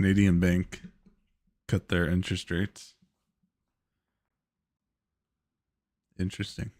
Canadian bank cut their interest rates. Interesting.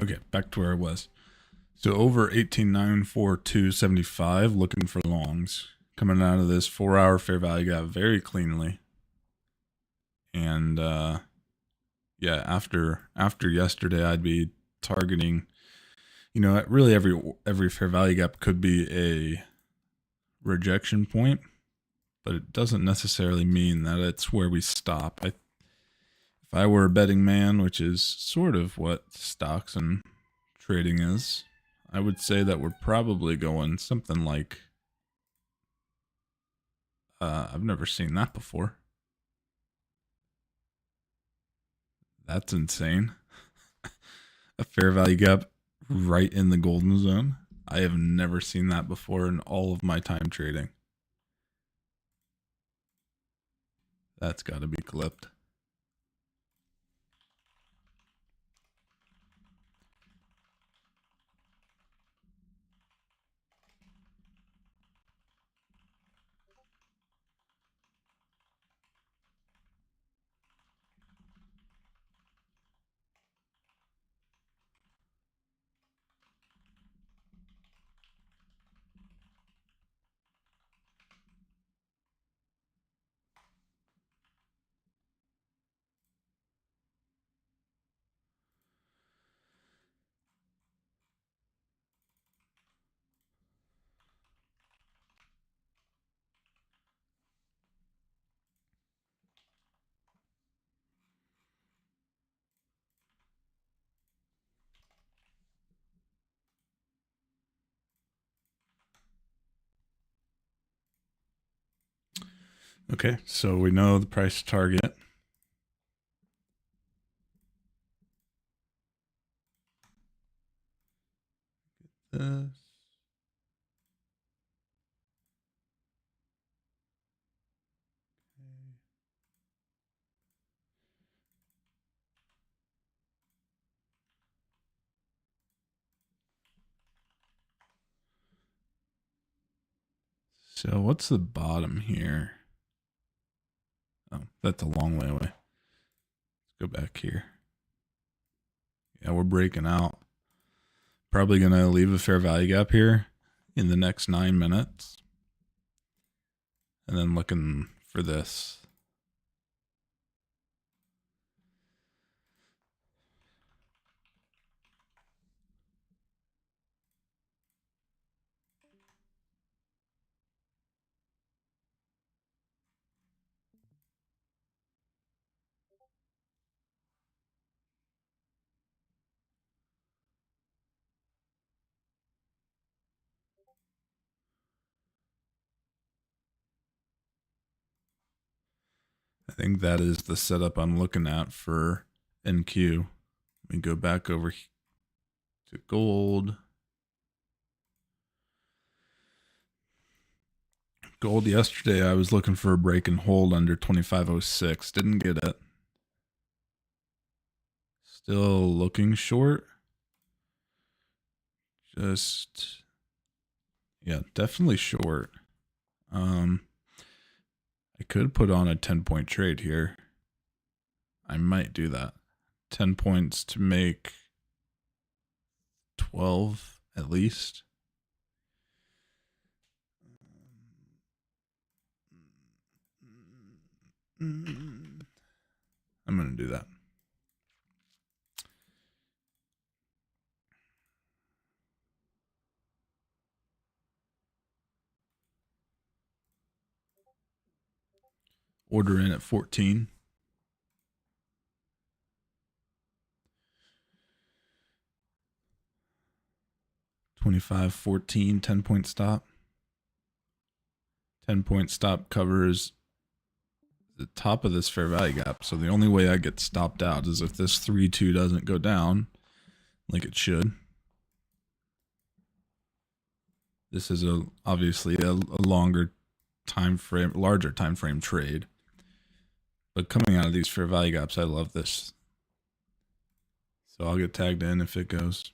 Okay, back to where I was. So over 18,942.75, looking for longs. Coming out of this 4-hour fair value gap very cleanly. And yeah, after yesterday, I'd be targeting, really every fair value gap could be a rejection point, but it doesn't necessarily mean that it's where we stop. If I were a betting man, which is sort of what stocks and trading is, I would say that we're probably going something like, I've never seen that before. That's insane. A fair value gap right in the golden zone. I have never seen that before in all of my time trading. That's got to be clipped. Okay, so we know the price target. This. So what's the bottom here? Oh, that's a long way away. Let's go back here. Yeah, we're breaking out. Probably going to leave a fair value gap here in the next 9 minutes. And then looking for this. I think that is the setup I'm looking at for NQ. Let me go back over to gold. Gold yesterday, I was looking for a break and hold under 2506. Didn't get it. Still looking short. Yeah, definitely short. I could put on a 10-point trade here. I might do that. 10 points to make 12 at least. I'm going to do that. Order in at 14. $25.14, 10-point stop. 10-point stop covers the top of this fair value gap. So the only way I get stopped out is if this 3-2 doesn't go down like it should. This is obviously a longer time frame, larger time frame trade. But coming out of these fair value gaps, I love this. So I'll get tagged in if it goes.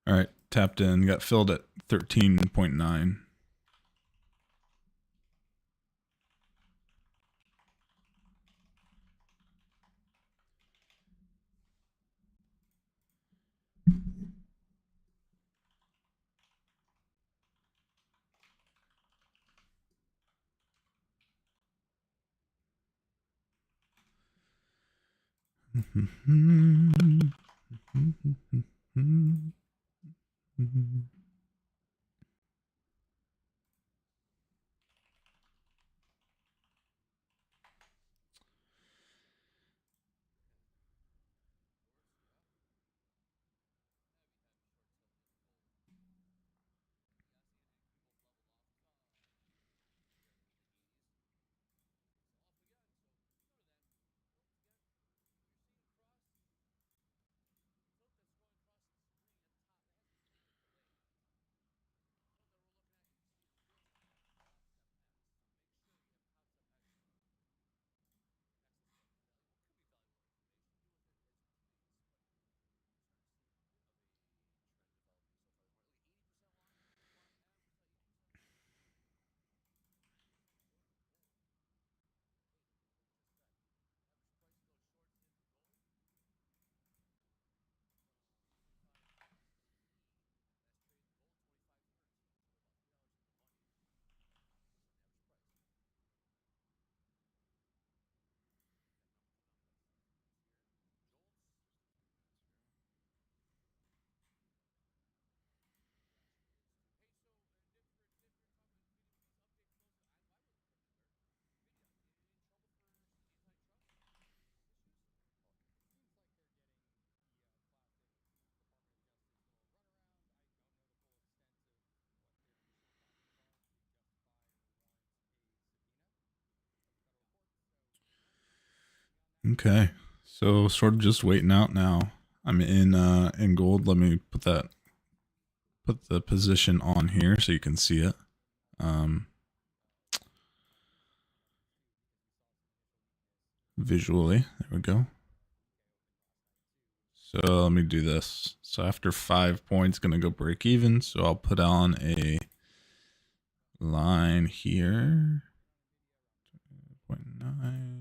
All right, tapped in, got filled at 13.9. Okay, so sort of just waiting out now. I'm in gold. Let me put the position on here so you can see it. Visually, there we go. So let me do this. So after 5 points, gonna go break even. So I'll put on a line here. 0.9.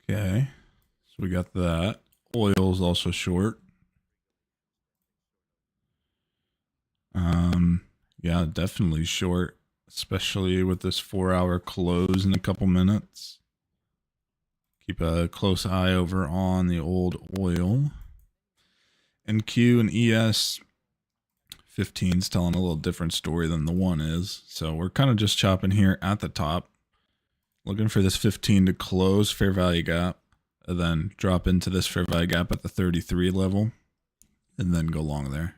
Okay, so we got that. Oil's also short. Yeah, definitely short, especially with this 4-hour close in a couple minutes. Keep a close eye over on the old oil. And Q and ES 15 is telling a little different story than the one is. So we're kind of just chopping here at the top, looking for this 15 to close fair value gap, and then drop into this fair value gap at the 33 level, and then go long there.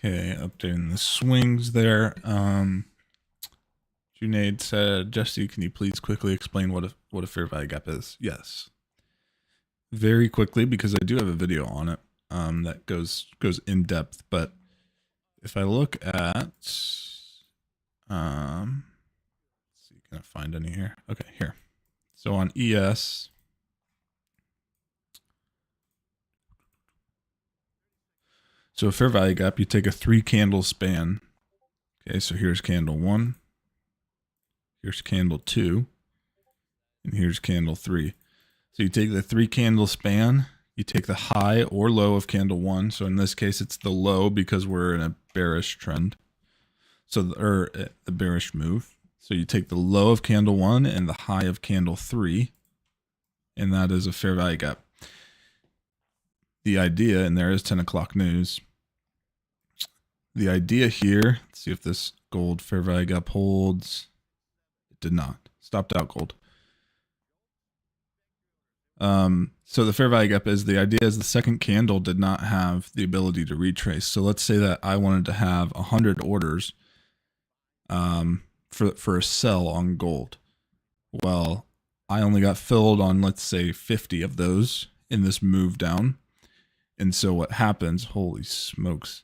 Okay, updating the swings there. Junaid said, Jesse, can you please quickly explain what a fair value gap is? Yes. Very quickly, because I do have a video on it that goes in depth. But if I look at, let's see, can I find any here? Okay, here. So on ES, so a fair value gap, you take a 3 candle span. Okay, so here's candle 1, here's candle 2, and here's candle 3. So you take the 3 candle span, you take the high or low of candle 1. So in this case, it's the low because we're in a bearish trend. So the bearish move. So you take the low of candle 1 and the high of candle 3, and that is a fair value gap. The idea, and there is 10 o'clock news. The idea here, let's see if this gold fair value gap holds. It did not. Stopped out gold. So the fair value gap is, the idea is the second candle did not have the ability to retrace. So let's say that I wanted to have 100 orders for a sell on gold. Well, I only got filled on, let's say, 50 of those in this move down. And so what happens, holy smokes,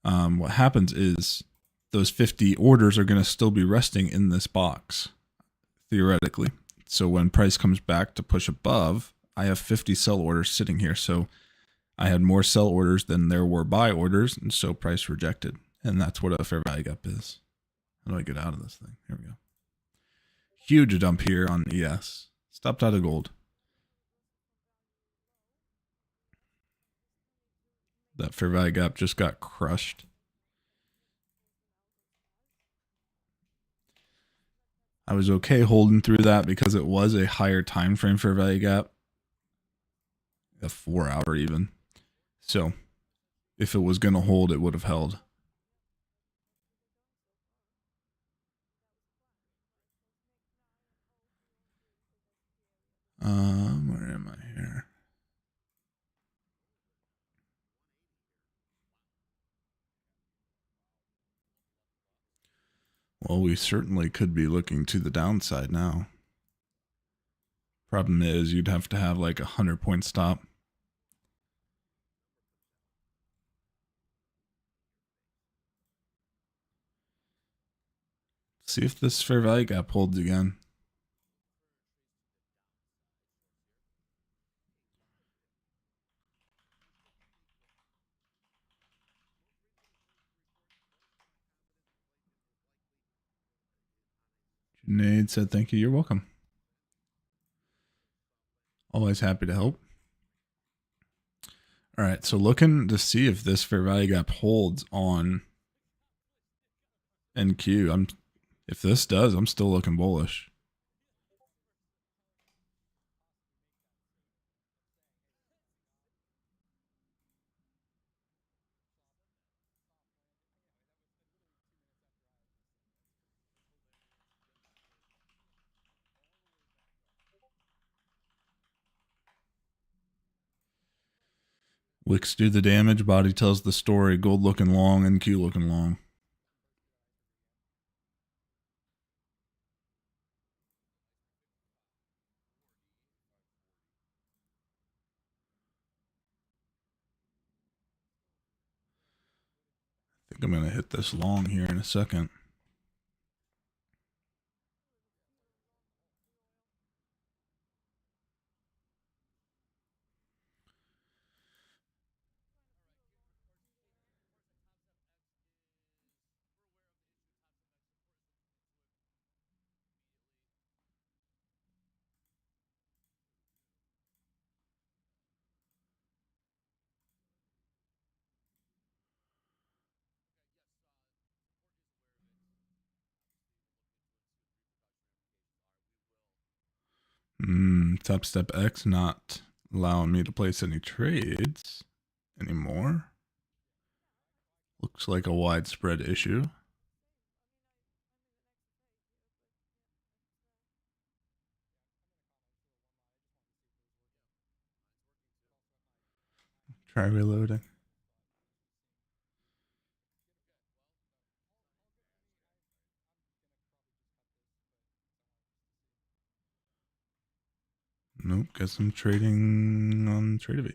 what happens is those 50 orders are going to still be resting in this box, theoretically. So when price comes back to push above, I have 50 sell orders sitting here. So I had more sell orders than there were buy orders, and so price rejected. And that's what a fair value gap is. How do I get out of this thing? Here we go. Huge dump here on ES. Stopped out of gold. That fair value gap just got crushed. I was okay holding through that because it was a higher time frame fair value gap, a 4 hour even. So if it was going to hold, it would have held. Where am I here? Well, we certainly could be looking to the downside now. Problem is, you'd have to have like a 100-point stop. See if this fair value gap holds again. Junaid said, thank you. You're welcome. Always happy to help. All right, so looking to see if this fair value gap holds on NQ. If this does, I'm still looking bullish. Wicks do the damage, body tells the story, gold looking long, NQ looking long. I think I'm going to hit this long here in a second. Top step X not allowing me to place any trades anymore. Looks like a widespread issue. Try reloading. Nope, guess I'm trading on Tradeovate.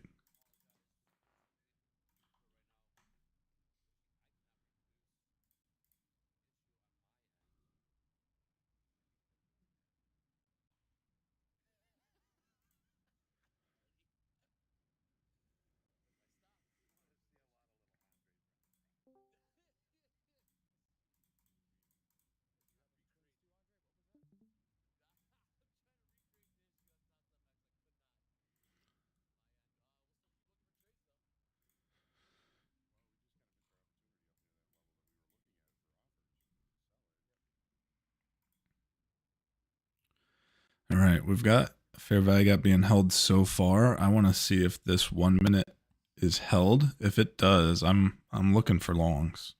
All right, we've got fair value gap being held so far. I want to see if this 1 minute is held. If it does, I'm looking for longs.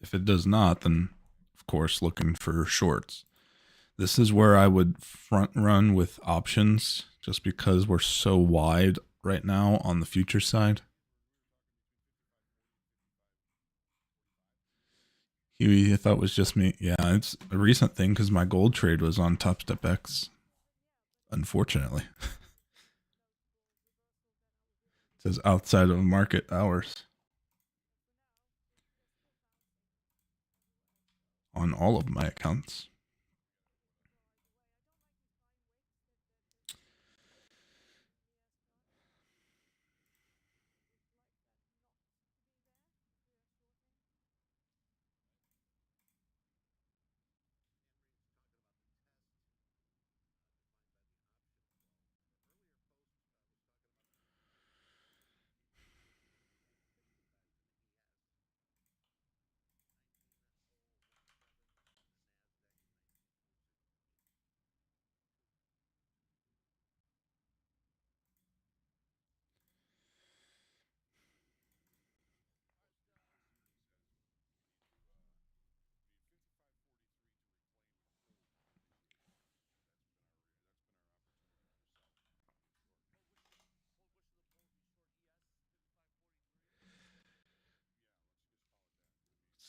If it does not, then of course looking for shorts. This is where I would front run with options just because we're so wide right now on the future side. I thought it was just me. Yeah, it's a recent thing because my gold trade was on Top Step X. Unfortunately, it says outside of market hours on all of my accounts.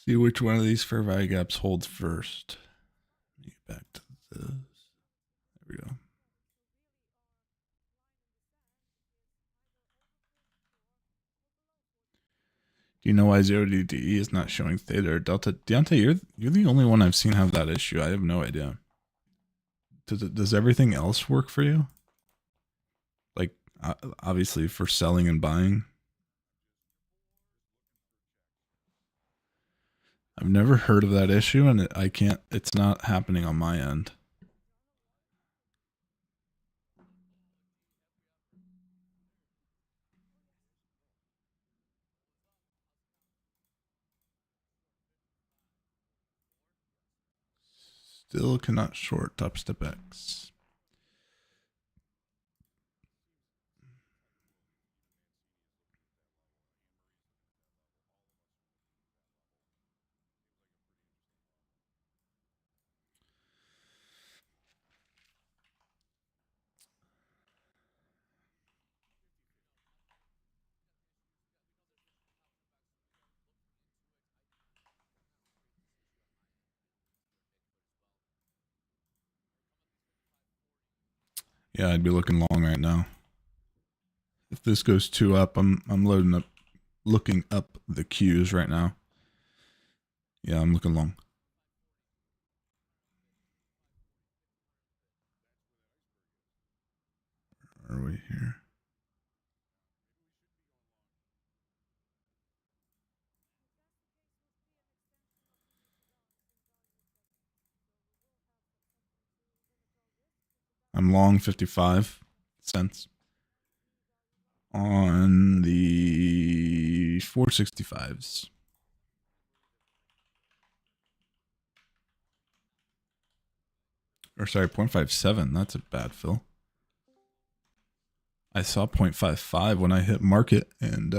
See which one of these fair value gaps holds first. Let me get back to this. There we go. Do you know why 0DTE is not showing theta or delta? Deontay, you're the only one I've seen have that issue. I have no idea. Does everything else work for you? Like obviously for selling and buying. I've never heard of that issue, and I can't. It's not happening on my end. Still cannot short Top Step X. Yeah, I'd be looking long right now. If this goes 2 up, I'm looking up the Qs right now. Yeah, I'm looking long. Where are we here? I'm long 55 cents on the 465s. Or sorry, 0.57. That's a bad fill. I saw 0.55 when I hit market and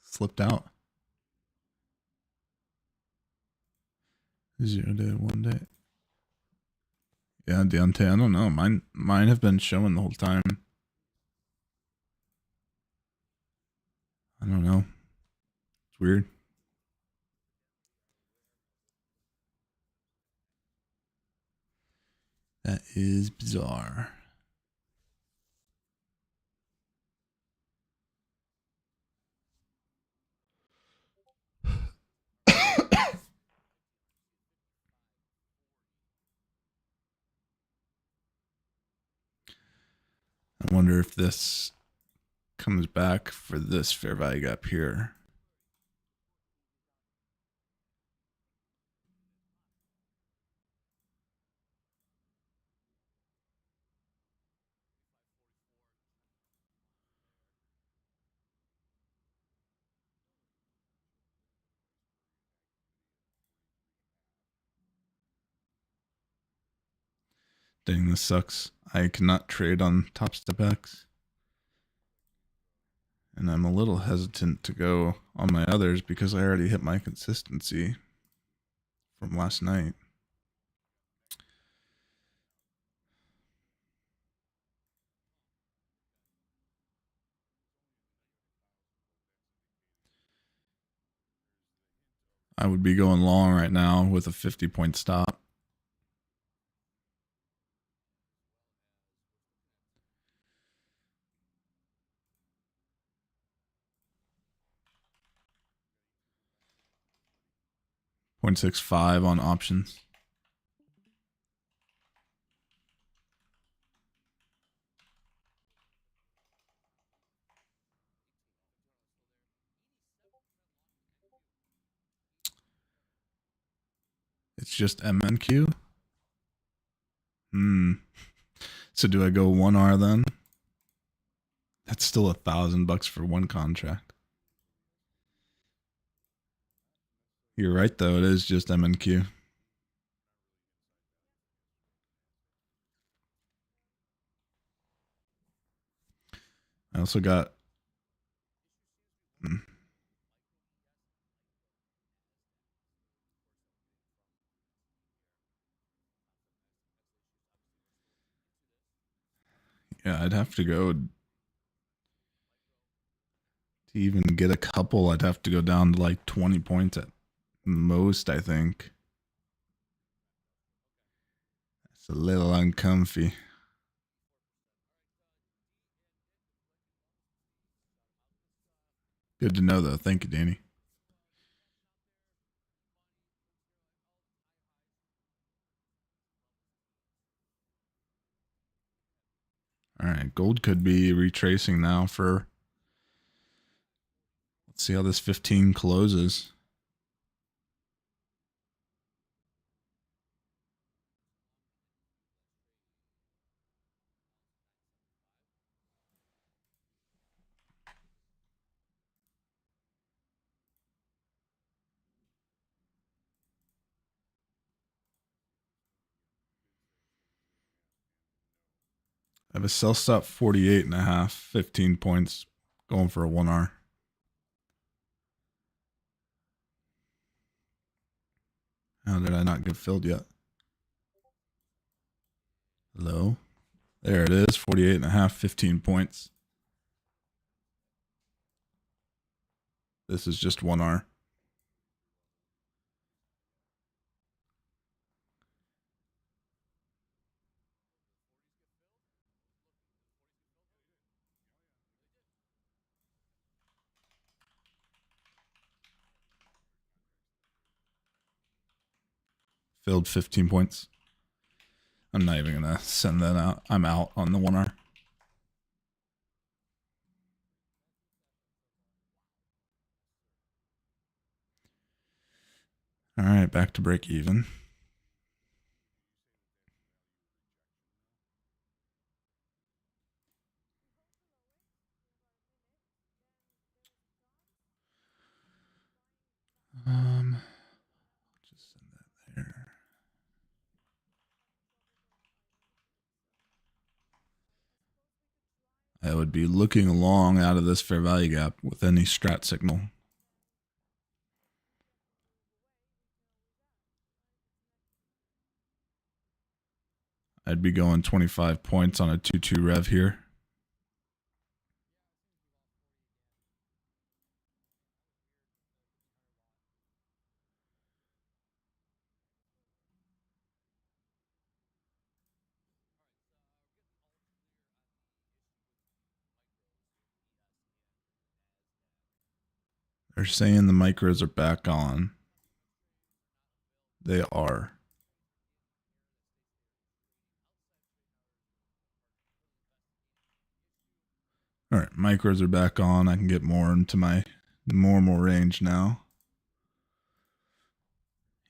slipped out. 0 day, 1 day. Yeah, Deontay, I don't know. Mine have been showing the whole time. I don't know. It's weird. That is bizarre. I wonder if this comes back for this fair value gap here. Dang, this sucks. I cannot trade on Top Step X. And I'm a little hesitant to go on my others because I already hit my consistency from last night. I would be going long right now with a 50-point stop. .65 on options. It's just MNQ. So do I go 1R then? That's still $1,000 for one contract. You're right though, it is just MNQ. I also got yeah, I'd have to go to even get a couple. I'd have to go down to like 20 points at most, I think. It's a little uncomfy. Good to know though. Thank you, Danny. All right, gold could be retracing now for. Let's see how this 15 closes. I have a sell stop 48.5, 15 points, going for a 1R. How did I not get filled yet? Hello? There it is, 48.5, 15 points. This is just 1R. Filled 15 points. I'm not even going to send that out. I'm out on the 1R. All right, back to break even. Just send that there. I would be looking long out of this fair value gap with any strat signal. I'd be going 25 points on a 2-2 rev here. They're saying the micros are back on. They are. All right, micros are back on. I can get more into my normal range now.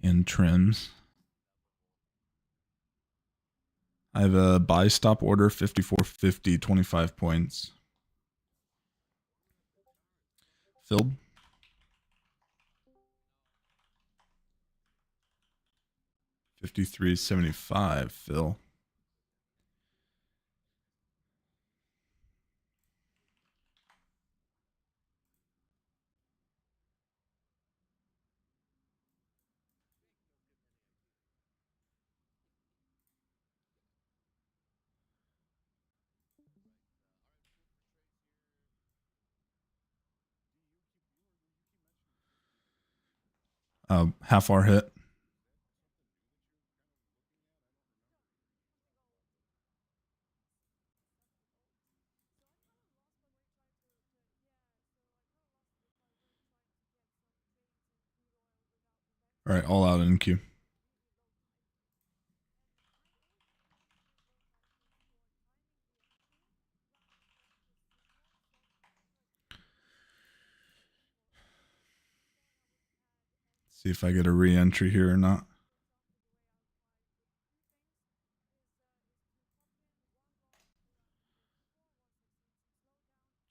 And trims. I have a buy stop order, 54.50, 25 points. Filled. $53.75, Phil. Half hour hit. All right, all out in queue. See if I get a re-entry here or not.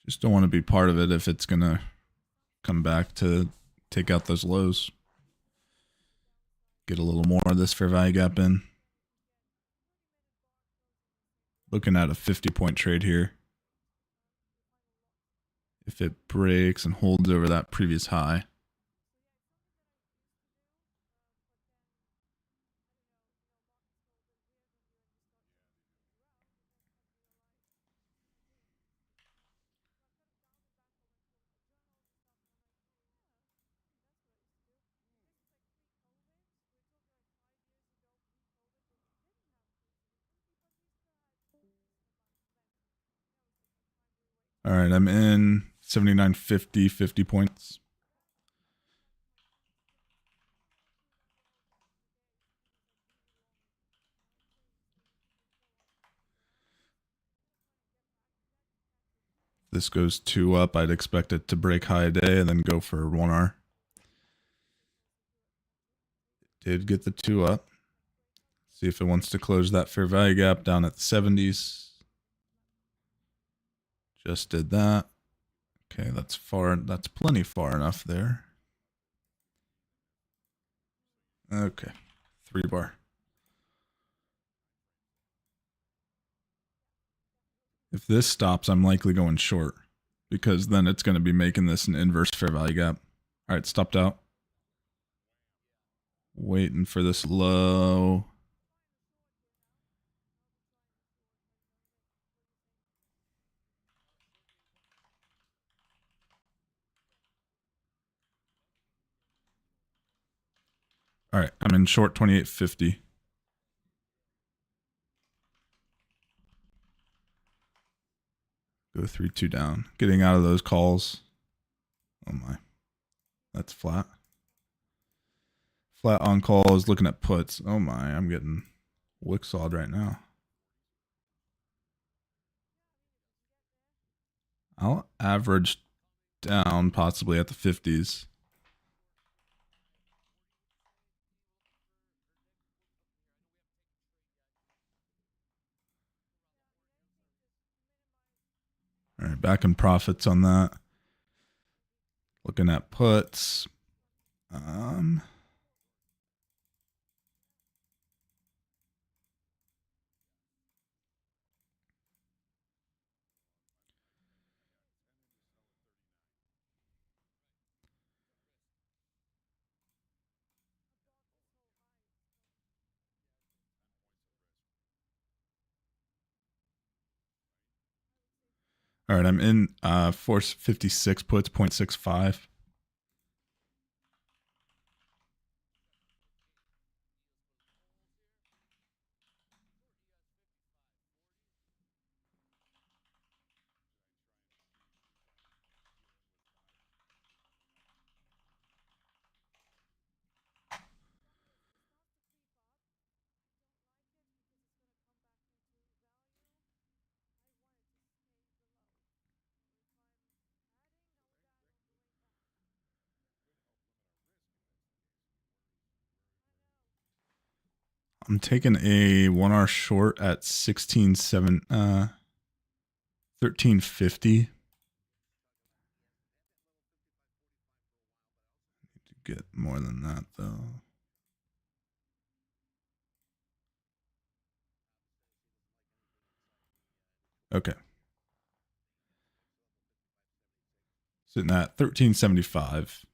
Just don't want to be part of it if it's going to come back to take out those lows. Get a little more of this fair value gap in. Looking at a 50-point trade here. If it breaks and holds over that previous high. All right, I'm in 79.50, 50 points. This goes 2 up. I'd expect it to break high a day and then go for 1R. Did get the 2 up. See if it wants to close that fair value gap down at the 70s. Just did that. Okay, that's far. That's plenty far enough there. Okay, 3 bar. If this stops, I'm likely going short because then it's going to be making this an inverse fair value gap. All right, stopped out. Waiting for this low. All right, I'm in short 28.50. Go 3-2 down. Getting out of those calls. Oh my. That's flat. Flat on calls, looking at puts. Oh my, I'm getting whipsawed right now. I'll average down possibly at the 50s. All right, back in profits on that. Looking at puts. All right, I'm in force 56 puts, 0.65. I'm taking a 1 hour short at 1350. Get more than that though. Okay. Sitting at 1375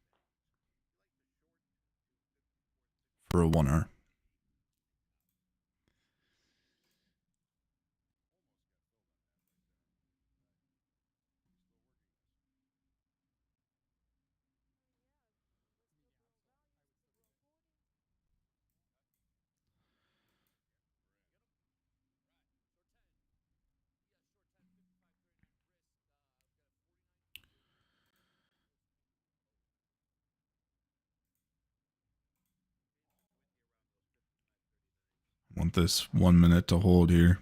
for a 1 hour. Want this 1 minute to hold here.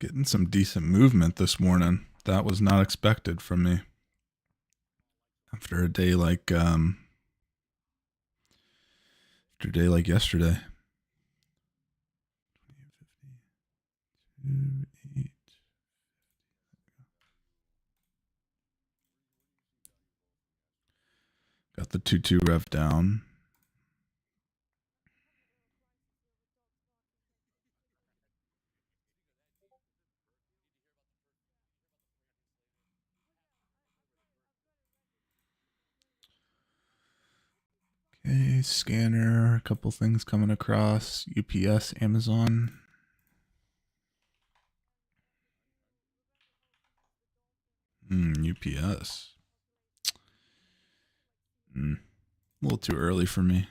Getting some decent movement this morning. That was not expected from me. After a day like yesterday. Got the 2-2 rev down. Okay, scanner, a couple things coming across. UPS, Amazon. UPS. A little too early for me.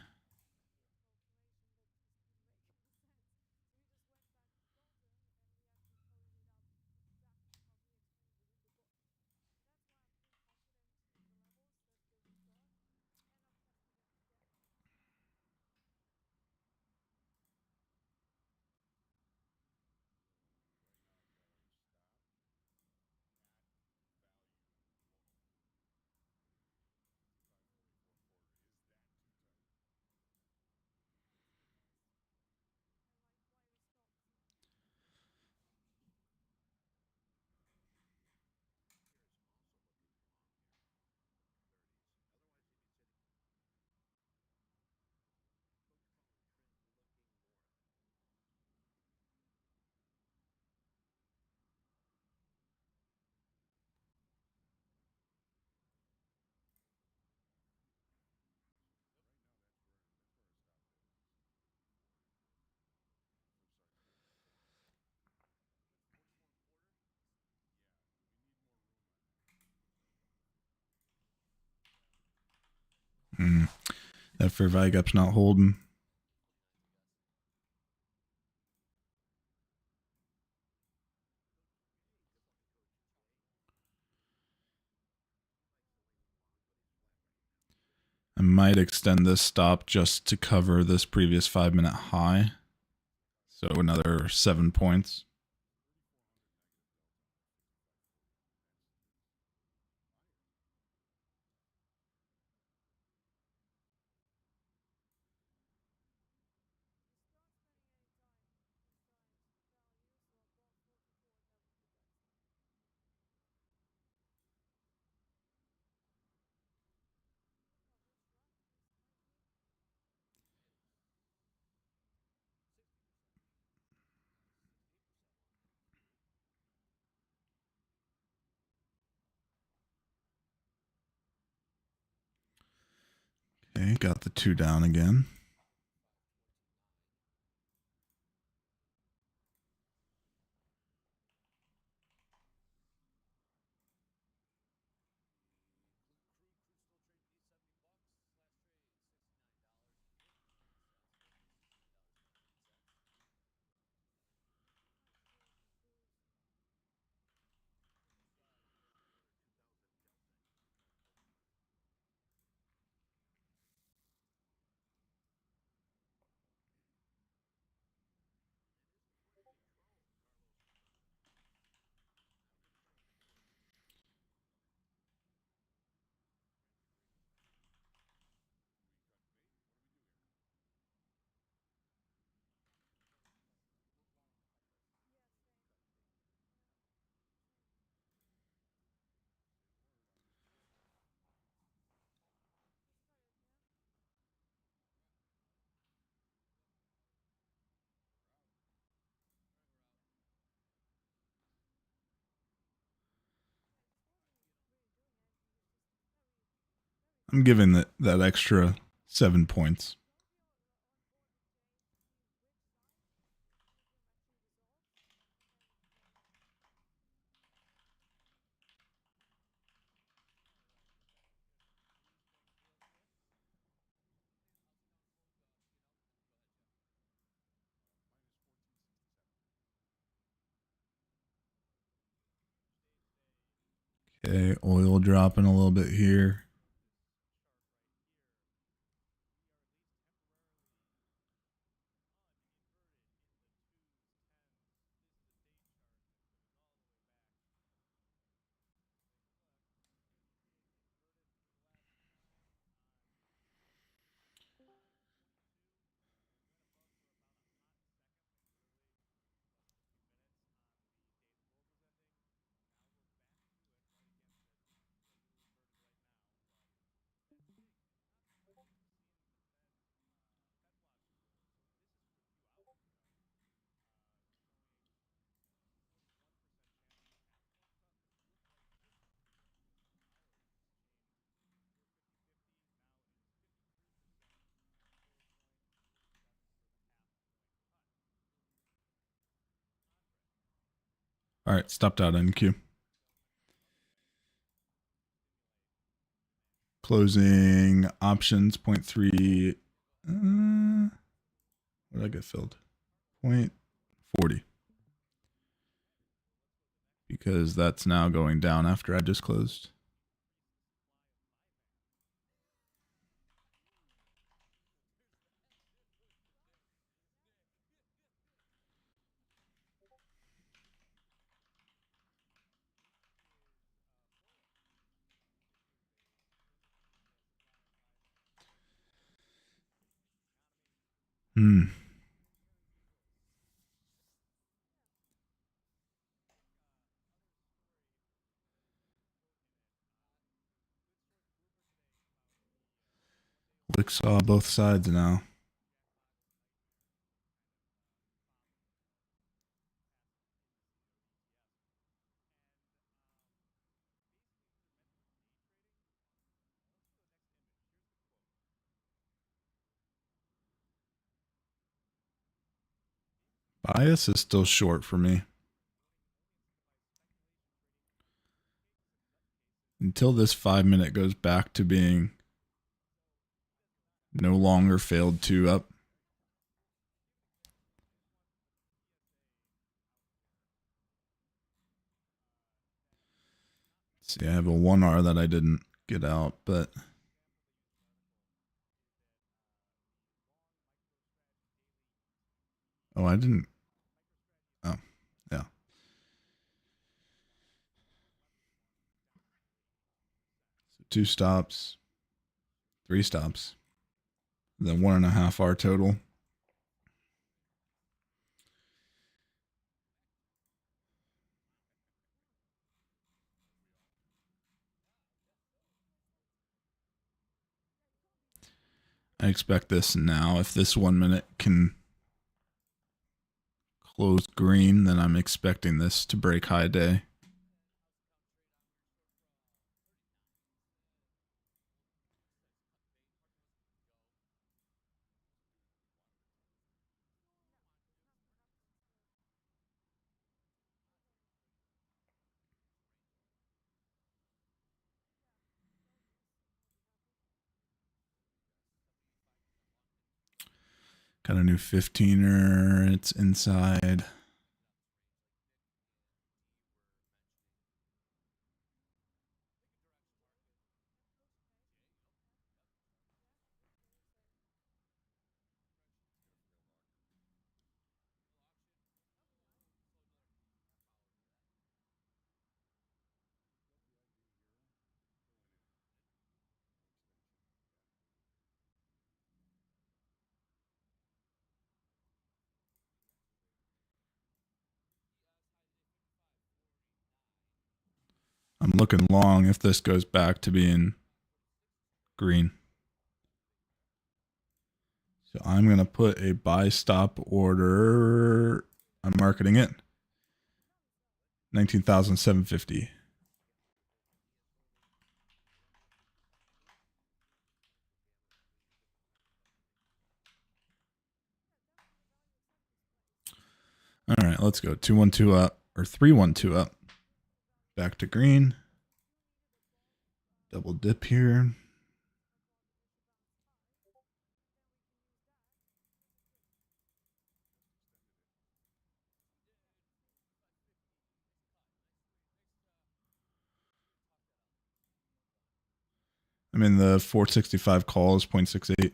That fair value gap's not holding. I might extend this stop just to cover this previous 5-minute high. So another 7 points. Okay, got the 2 down again. I'm giving that extra 7 points. Okay, oil dropping a little bit here. All right, stopped out NQ. Closing options 0.3. What did I get filled? 0.40. Because that's now going down after I just closed. Saw both sides now. Bias is still short for me. Until this 5 minute goes back to being no longer failed 2 up. See, I have a 1R that I didn't get out, but oh, I didn't. Oh, yeah. So 2 stops, 3 stops, then 1.5 R total. I expect this now. If this 1 minute can close green, then I'm expecting this to break high day. Got a new 15er. It's inside. I'm looking long if this goes back to being green. So I'm going to put a buy stop order. I'm marketing it. 19,750. let's go 2-1-2 up or 3-1-2 up. Back to green. Double dip here. I'm in the 465 calls, 0.68.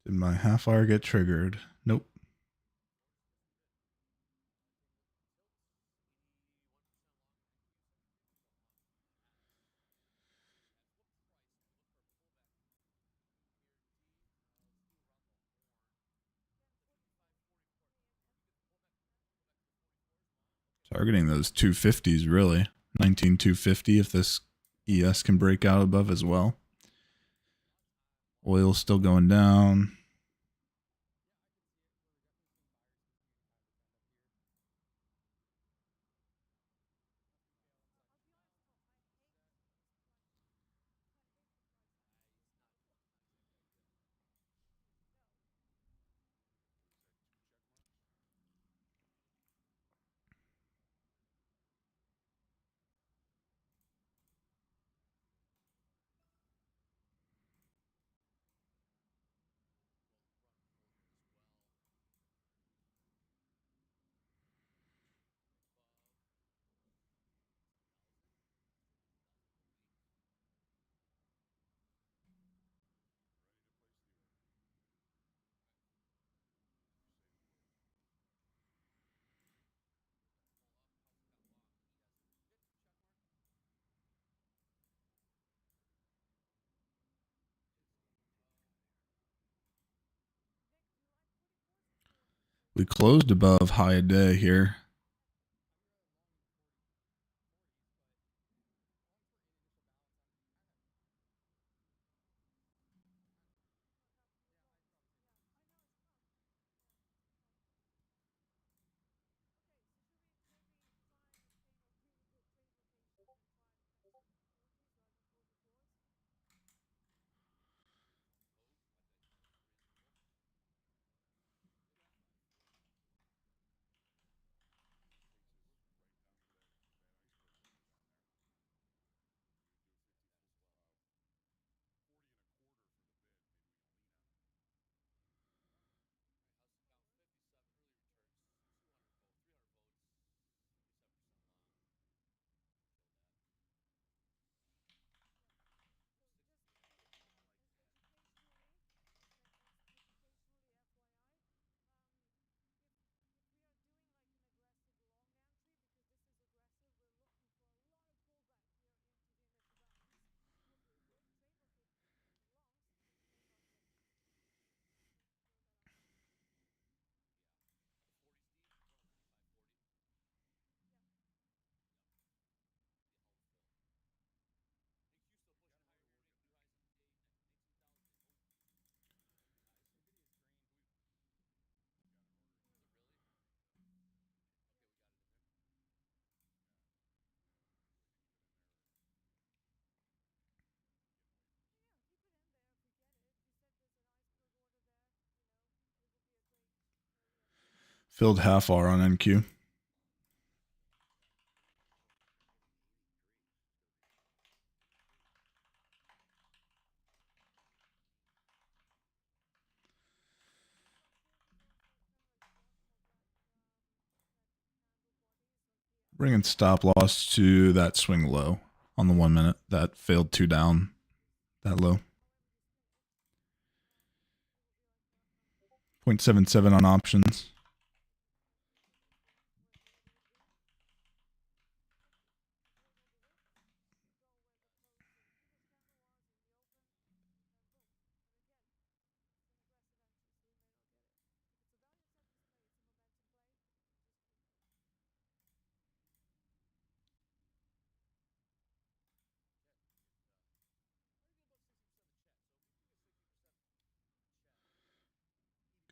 Did my half hour get triggered? Nope. Targeting those 250s, really. 19,250 if this ES can break out above as well. Oil's still going down. We closed above high a day here. Filled half R on NQ. Bringing stop loss to that swing low on the 1 minute. That failed 2 down, that low. 0.77 on options.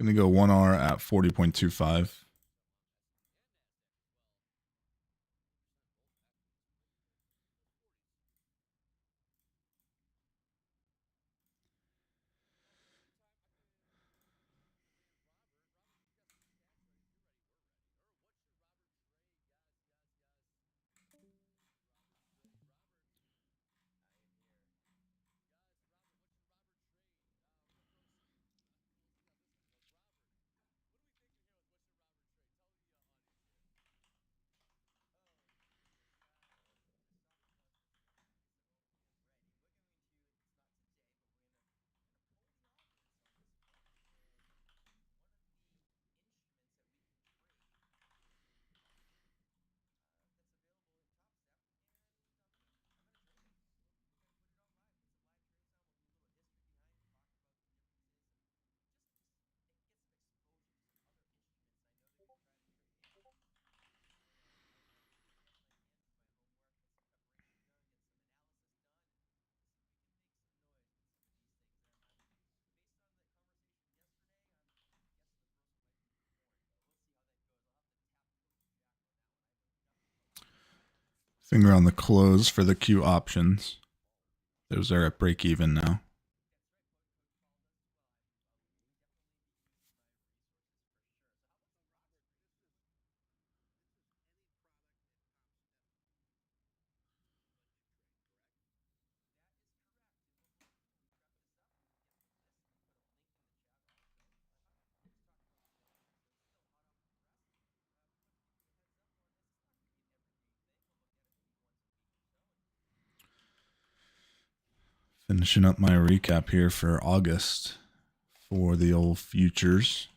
Gonna go 1R at 40.25. Finger on the close for the Q options. Those are at break even now. Finishing up my recap here for August for the old futures.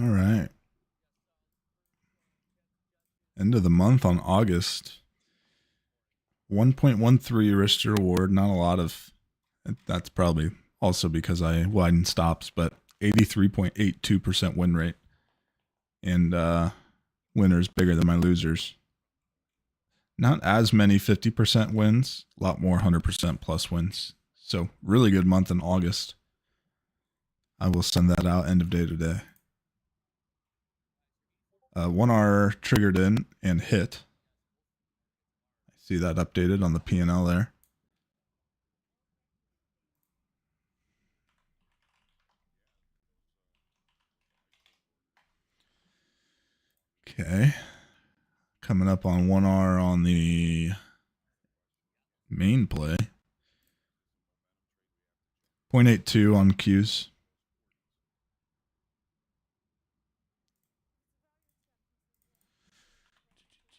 All right. End of the month on August. 1.13 risk to reward. Not a lot of. That's probably also because I widened stops, but 83.82% win rate. And winners bigger than my losers. Not as many 50% wins, a lot more 100% plus wins. So really good month in August. I will send that out end of day today. 1R triggered in and hit. I see that updated on the P&L there. Okay. Coming up on 1R on the main play. 0.82 on Qs.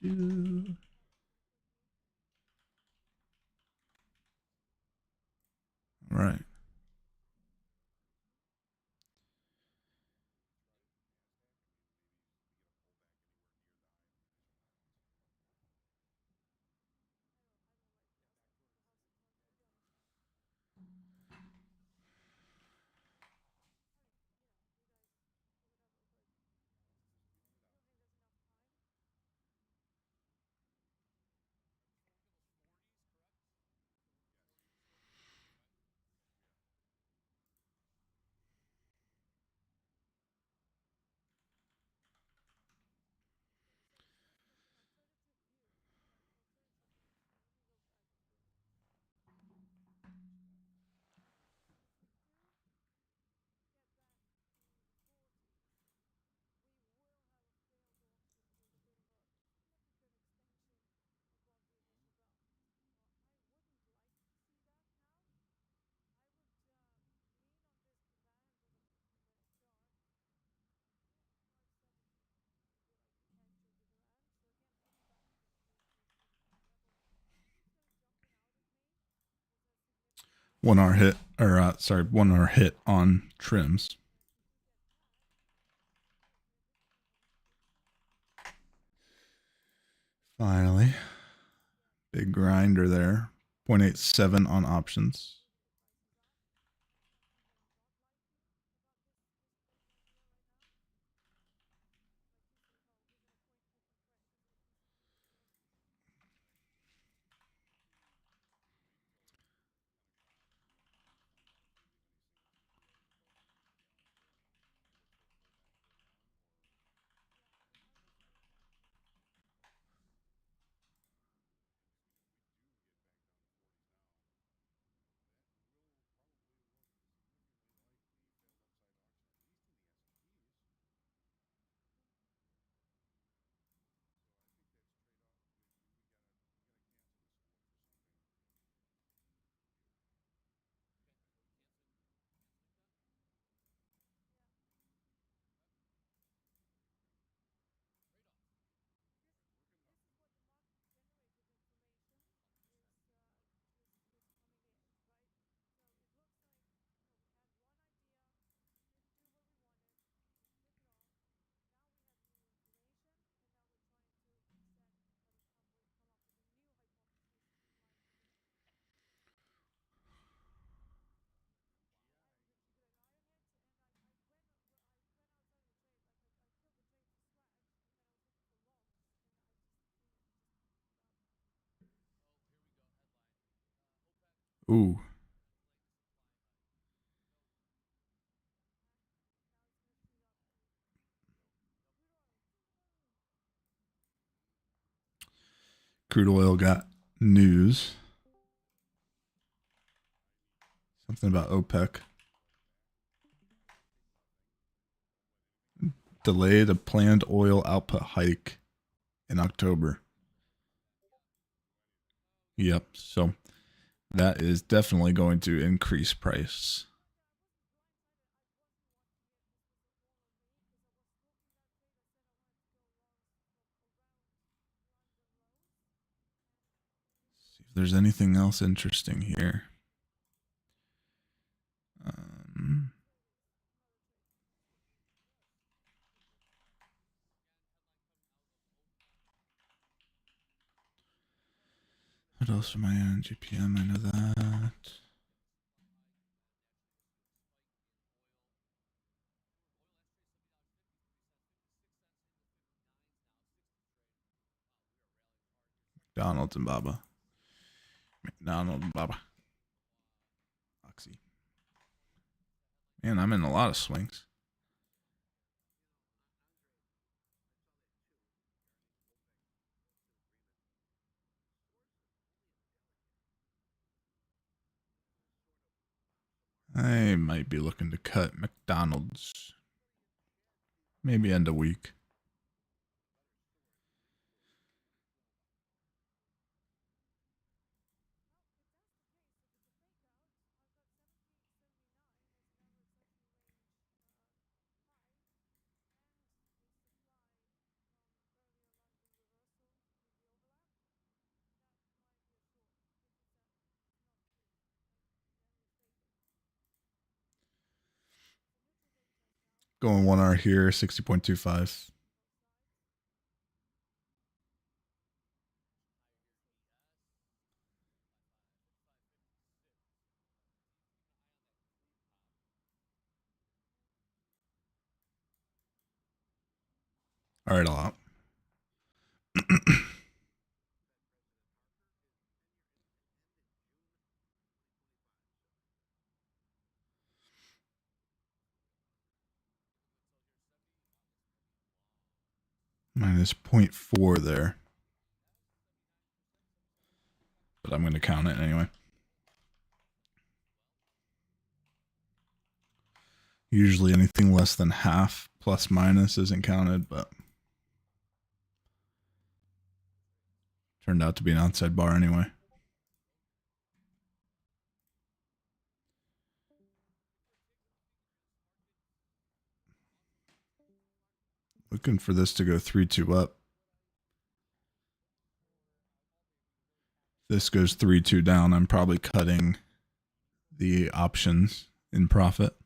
All right. One R hit, or 1R hit on trims. Finally, big grinder there. 0.87 on options. Ooh. Crude oil got news. Something about OPEC. Delayed a planned oil output hike in October. Yep. So that is definitely going to increase price. See if there's anything else interesting here. What else am I on? GPM, I know that. McDonald's and Baba. McDonald and Baba. Oxy. Man, I'm in a lot of swings. I might be looking to cut McDonald's. Maybe end of week. Going 1 hour here, 60.25. All right, a lot. Minus 0.4 there. But I'm going to count it anyway. Usually anything less than half plus minus isn't counted, but turned out to be an outside bar anyway. Looking for this to go 3-2 up. If this goes 3-2 down, I'm probably cutting the options in profit.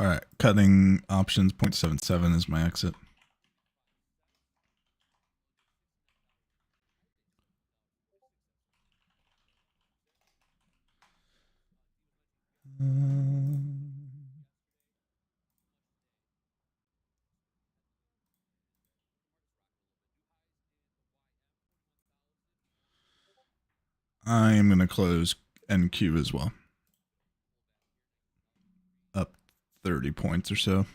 All right, cutting options 0.77 is my exit. I am going to close NQ as well. Up 30 points or so.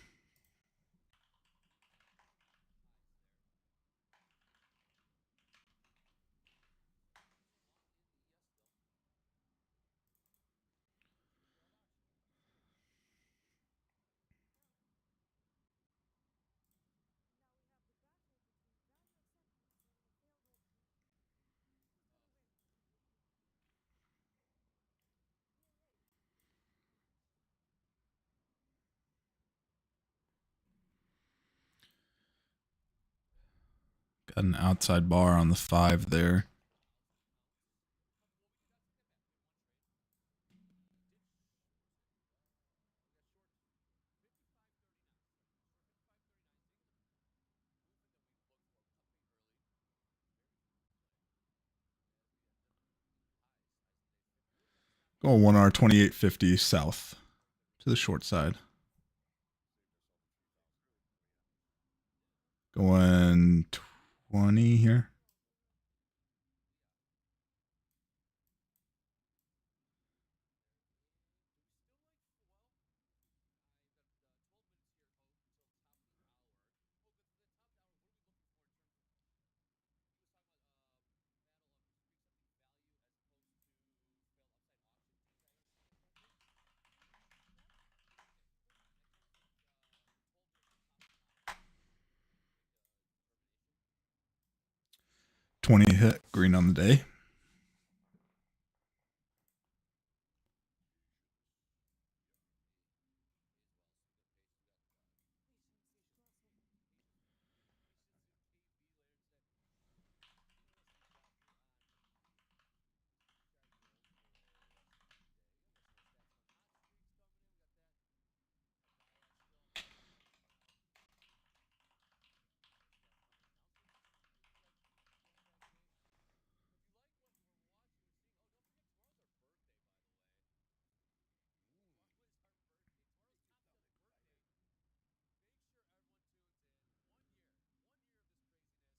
Got an outside bar on the 5 there. Going 1 hour 28.50 south to the short side. Going 20 here. $20 hit, green on the day.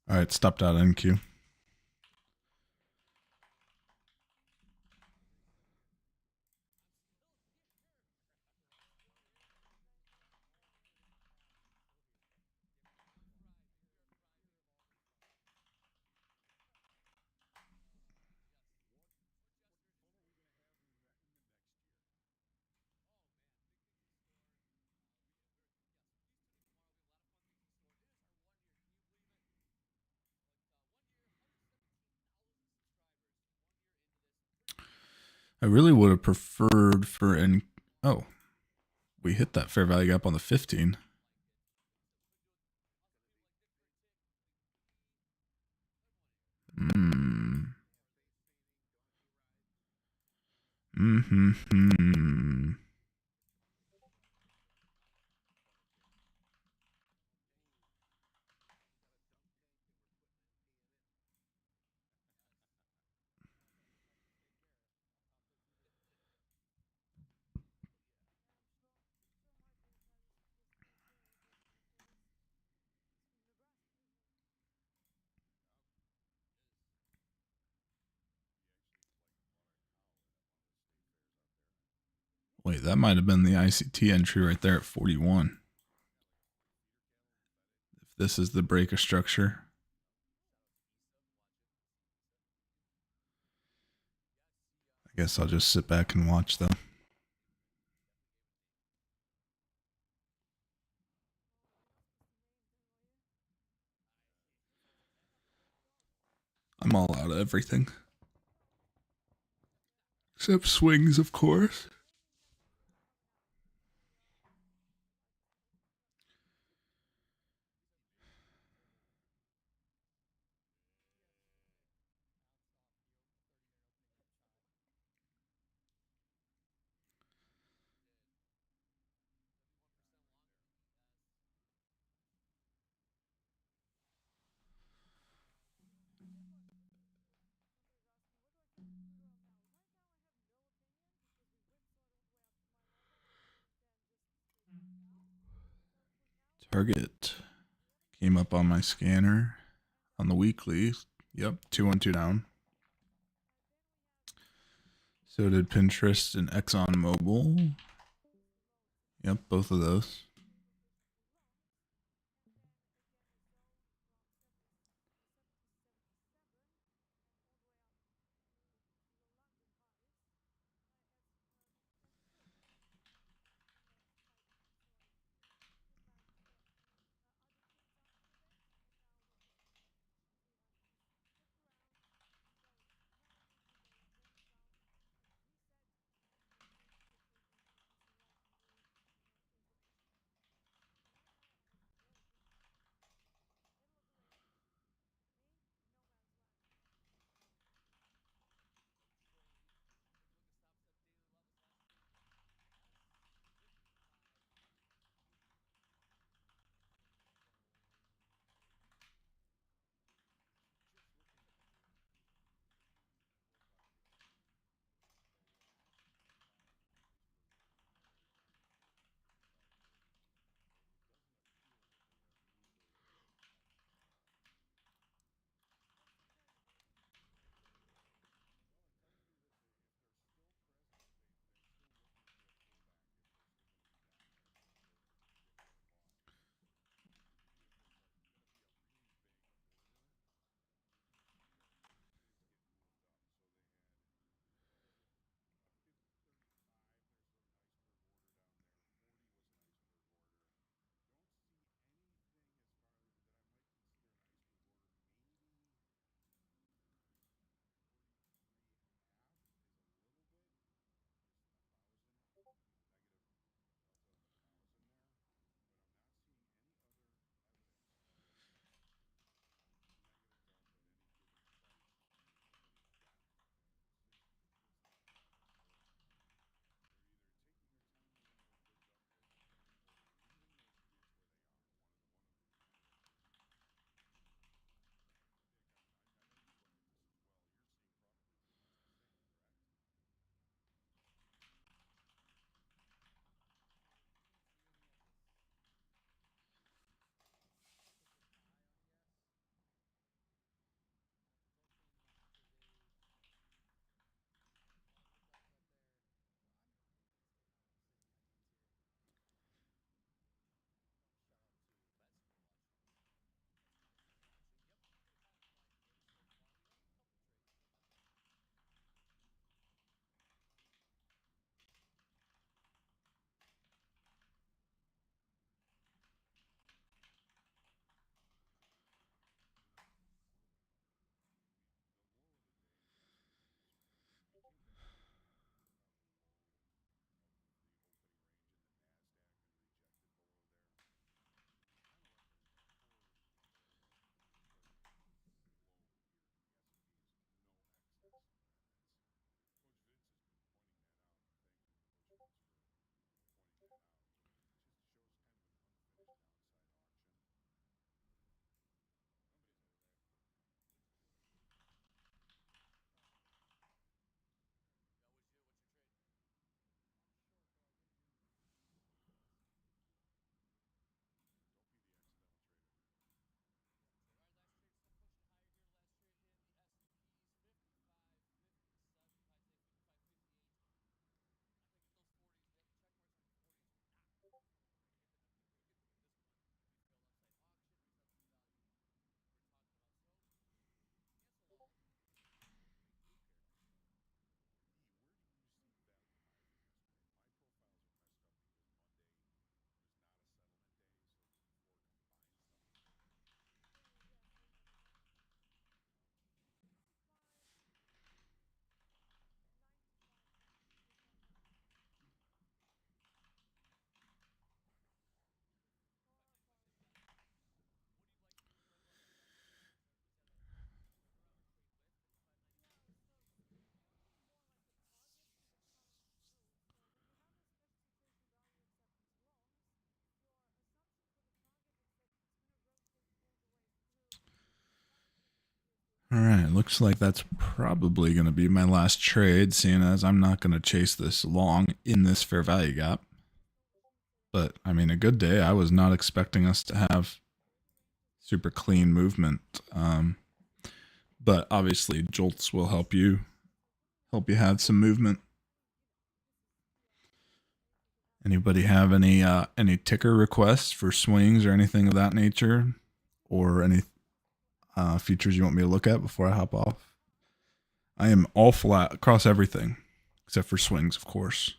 All right, stopped out NQ. I really would have preferred for oh, we hit that fair value gap on the 15. Mm-hmm. Wait, that might have been the ICT entry right there at 41. If this is the breaker structure. I guess I'll just sit back and watch though. I'm all out of everything. Except swings, of course. Target came up on my scanner on the weekly. Yep, 212 down. So did Pinterest and ExxonMobil. Yep, both of those. All right, looks like that's probably going to be my last trade, seeing as I'm not going to chase this long in this fair value gap. But I mean, a good day. I was not expecting us to have super clean movement. But obviously, jolts will help you have some movement. Anybody have any ticker requests for swings or anything of that nature, or any features you want me to look at before I hop off? I am all flat across everything, except for swings, of course.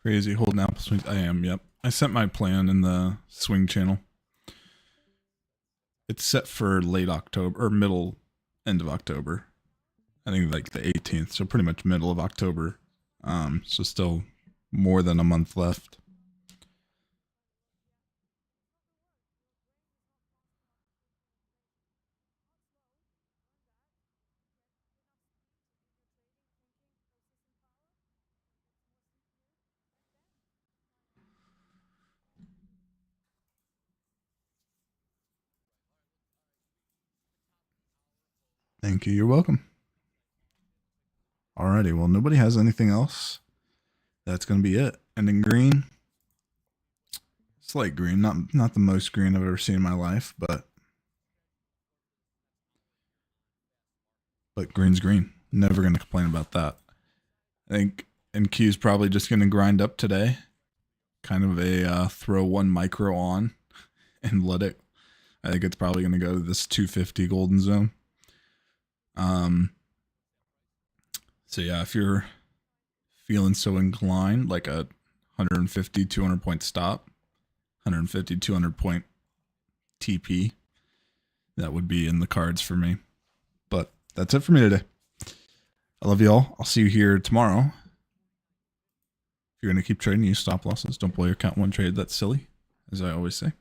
Crazy holding apple swings. I am. Yep. I sent my plan in the swing channel. It's set for late October or middle end of October. I think like the 18th, so pretty much middle of October. So still more than a month left. Thank you. You're welcome. Alrighty. Well, nobody has anything else. That's gonna be it. And in green, slight green, not the most green I've ever seen in my life, but green's green. Never gonna complain about that. I think NQ's probably just gonna grind up today. Kind of a throw one micro on and let it. I think it's probably gonna go to this 250 golden zone. So yeah, if you're feeling so inclined, like a 150, 200 point stop, 150, 200 point TP, that would be in the cards for me. But that's it for me today. I love you all. I'll see you here tomorrow. If you're going to keep trading, use stop losses. Don't blow your account one trade. That's silly, as I always say.